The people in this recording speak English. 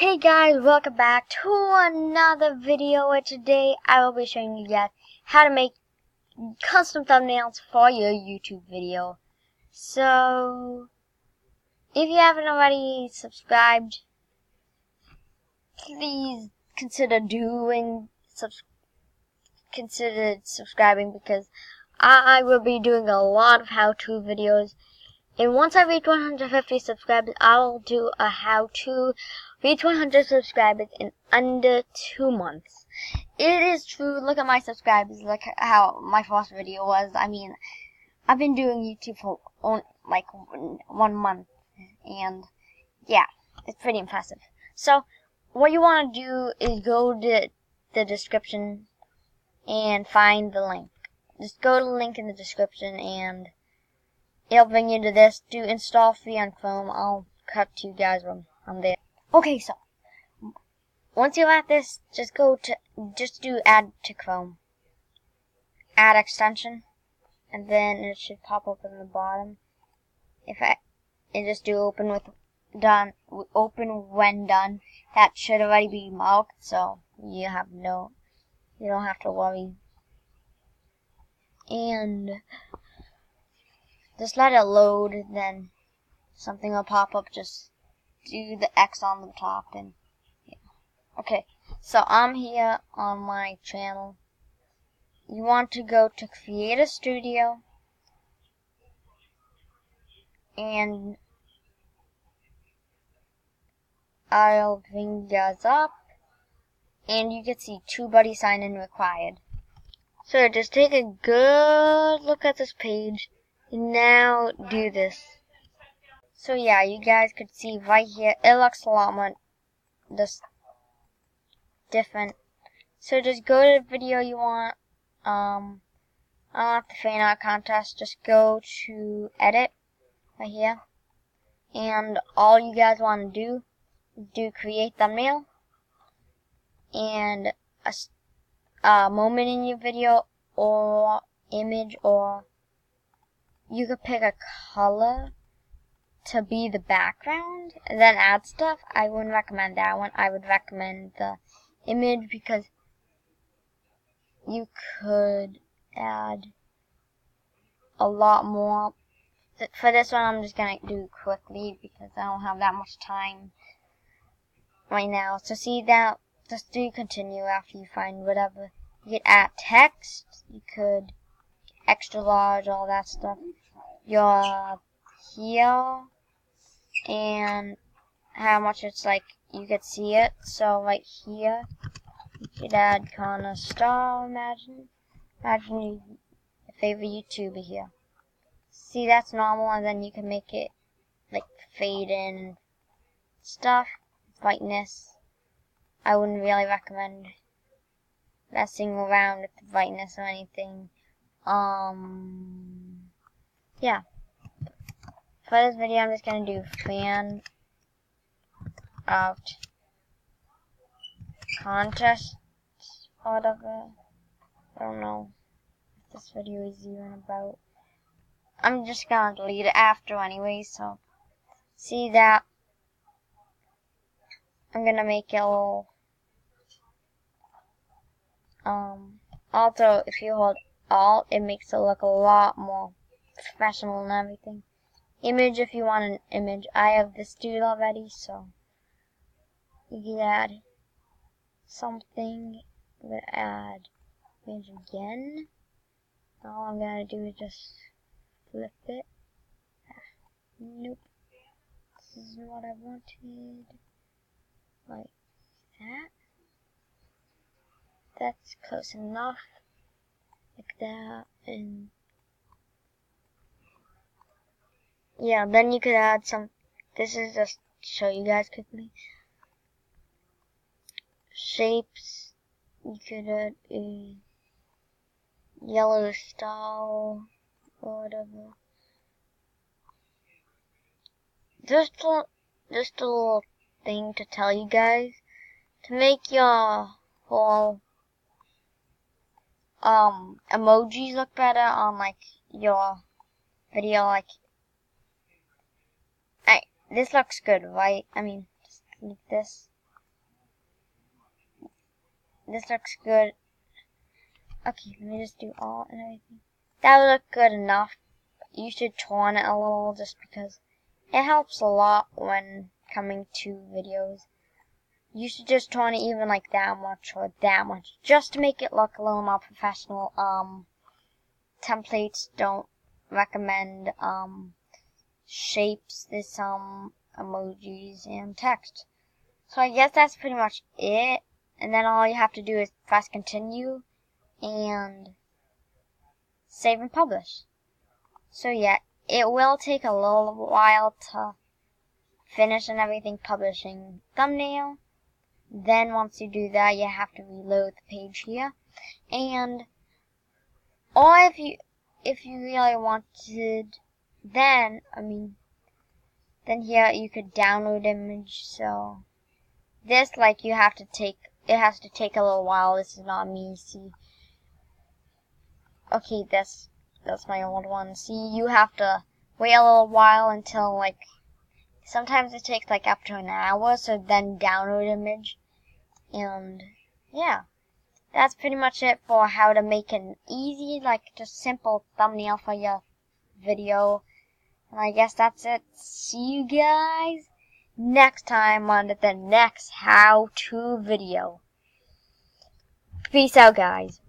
Hey guys, welcome back to another video, and today I will be showing you guys how to make custom thumbnails for your YouTube video. So, if you haven't already subscribed, please consider subscribing because I will be doing a lot of how-to videos. And once I reach 150 subscribers, I will do a how-to reach 100 subscribers in under 2 months. It is true. Look at my subscribers. Look at how my first video was. I mean, I've been doing YouTube for like 1 month. And yeah, it's pretty impressive. So, what you want to do is go to the description and find the link. Just go to the link in the description and it'll bring you to this. Do install free on Chrome. I'll cut to you guys when I'm there. Okay, so once you're at this, just do add to Chrome. Add extension, and then it should pop up in the bottom. And just do open when done. That should already be marked, so you don't have to worry. And just let it load, then something will pop up. Just do the X on the top and yeah. Okay, so I'm here on my channel. You want to go to Create a Studio and I'll bring you guys up and you can see TubeBuddy sign in required. So just take a good look at this page and now do this. So yeah, you guys could see right here, it looks a lot more different. So just go to the video you want. I don't have the fan art contest. Just go to edit right here. And all you guys want to do is do create thumbnail. And a moment in your video or image, or you could pick a color to be the background and then add stuff. I wouldn't recommend that one. I would recommend the image because you could add a lot more. For this one, I'm just going to do quickly because I don't have that much time right now. So see that, just do continue after you find whatever. You could add text, you could extra large, all that stuff. You're here, and how much it's like, you could see it. So right here, you could add kind of star, imagine your favorite YouTuber here. See, that's normal, and then you can make it like fade in and stuff. Brightness, I wouldn't really recommend messing around with the brightness or anything. Yeah. For this video, I'm just gonna do fan out contest, whatever. I don't know if this video is even about. I'm just gonna delete it after anyway, so see that. I'm gonna make it a little, also if you hold Alt, it makes it look a lot more professional and everything. Image, if you want an image. I have this dude already, so you can add something. I'm gonna add image again. All I'm gonna do is just flip it. Nope. This isn't what I wanted. Like that. That's close enough. Like that. And yeah, then you could add some. This is just to show you guys quickly. Shapes. You could add a yellow star or whatever. Just a little thing to tell you guys, to make your whole emojis look better on like your video. Like, this looks good, right? I mean, just like this. this looks good. Okay, let me just do all and everything. That would look good enough. You should tone it a little just because it helps a lot when coming to videos. You should just tone it even like that much or that much just to make it look a little more professional. Templates don't recommend shapes. There's some emojis and text. So I guess that's pretty much it. And then all you have to do is press continue and save and publish. So yeah, it will take a little while to finish and everything publishing thumbnail. Then once you do that, you have to reload the page here. And or if you really wanted, then here you could download image. So this, like, it has to take a little while. This is not me. See, okay, that's my old one. See, you have to wait a little while until, like, sometimes it takes like up to an hour. So then download image, and yeah. That's pretty much it for how to make an easy, like, just simple thumbnail for your video. And I guess that's it. See you guys next time on the next how-to video. Peace out, guys.